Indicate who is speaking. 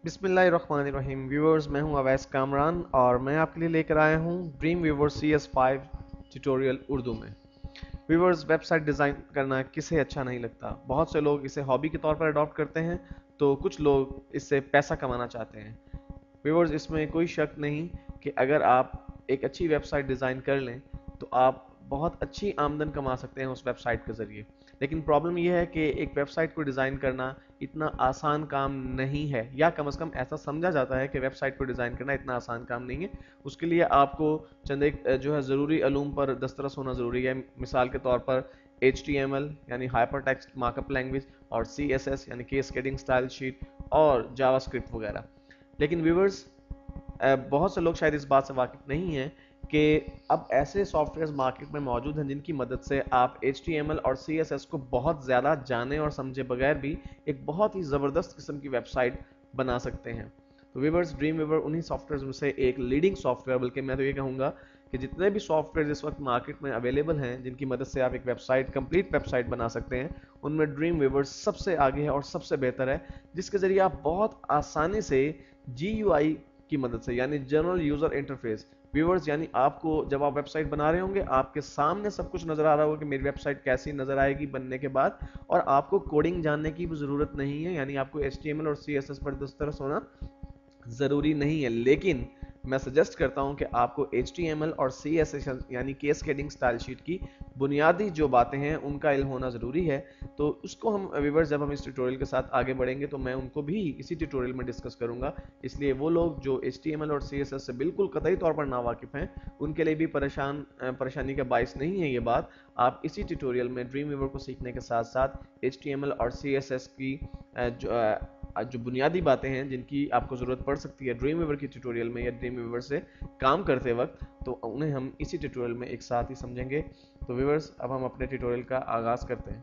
Speaker 1: बिस्मिल्लाहिर्रहमानिर्रहीम व्यूअर्स, मैं हूं अवैस कामरान और मैं आपके लिए लेकर आया हूं dream viewer CS5 tutorial Urdu में। व्यूअर्स, वेबसाइट डिज़ाइन करना किसे अच्छा नहीं लगता। बहुत से लोग इसे हॉबी के तौर पर अडॉप्ट करते हैं, तो कुछ लोग इससे पैसा कमाना चाहते हैं। व्यूअर्स, इसमें कोई शक नहीं कि अगर आप एक अच्छी वेबसाइट डिज़ाइन कर लें तो आप बहुत अच्छी आमदन कमा सकते हैं उस वेबसाइट के ज़रिए। लेकिन प्रॉब्लम यह है कि एक वेबसाइट को डिज़ाइन करना इतना आसान काम नहीं है, या कम से कम ऐसा समझा जाता है कि वेबसाइट को डिज़ाइन करना इतना आसान काम नहीं है। उसके लिए आपको चंद एक जो है ज़रूरी अलूम पर दस्तरस होना ज़रूरी है। मिसाल के तौर पर HTML यानी हाइपर टेक्स्ट मार्कअप लैंग्वेज, और CSS यानी कैस्केडिंग स्टाइल शीट, और जावास्क्रिप्ट वगैरह। लेकिन व्यूवर्स, बहुत से लोग शायद इस बात से वाकिफ नहीं हैं कि अब ऐसे सॉफ्टवेयर मार्केट में मौजूद हैं जिनकी मदद से आप HTML और CSS को बहुत ज़्यादा जाने और समझे बगैर भी एक बहुत ही ज़बरदस्त किस्म की वेबसाइट बना सकते हैं। तो व्यूवर्स, ड्रीम व्यूवर उन्हीं सॉफ्टवेयर में से एक लीडिंग सॉफ्टवेयर, बल्कि मैं तो ये कहूँगा कि जितने भी सॉफ्टवेयर इस वक्त मार्केट में अवेलेबल हैं जिनकी मदद से आप एक वेबसाइट, कंप्लीट वेबसाइट बना सकते हैं, उनमें ड्रीम व्यूवर सबसे आगे है और सबसे बेहतर है, जिसके ज़रिए आप बहुत आसानी से GUI की मदद से, यानी जनरल यूजर इंटरफेस, व्यूअर्स, यानी आपको जब आप वेबसाइट बना रहे होंगे आपके सामने सब कुछ नजर आ रहा होगा कि मेरी वेबसाइट कैसी नजर आएगी बनने के बाद, और आपको कोडिंग जानने की भी जरूरत नहीं है, यानी आपको HTML और CSS पर दस्तरस होना ज़रूरी नहीं है। लेकिन मैं सजेस्ट करता हूं कि आपको HTML और CSS यानी कैस्केडिंग स्टाइल शीट की बुनियादी जो बातें हैं उनका इल्म होना ज़रूरी है। तो उसको हम व्यूअर्स, जब हम इस ट्यूटोरियल के साथ आगे बढ़ेंगे तो मैं उनको भी इसी ट्यूटोरियल में डिस्कस करूंगा। इसलिए वो लोग जो HTML और CSS से बिल्कुल कतई तौर पर नावाकिफ़ हैं, उनके लिए भी परेशानी का बायस नहीं है ये बात। आप इसी ट्यूटोरियल में ड्रीम व्यूवर को सीखने के साथ साथ HTML और CSS की जो बुनियादी बातें हैं जिनकी आपको ज़रूरत पड़ सकती है ड्रीम व्यूवर की ट्यूटोरियल में या ड्रीम व्यूवर से काम करते वक्त, तो उन्हें हम इसी ट्यूटोरियल में एक साथ ही समझेंगे। तो व्यूवर्स, अब हम अपने ट्यूटोरियल का आगाज़ करते हैं।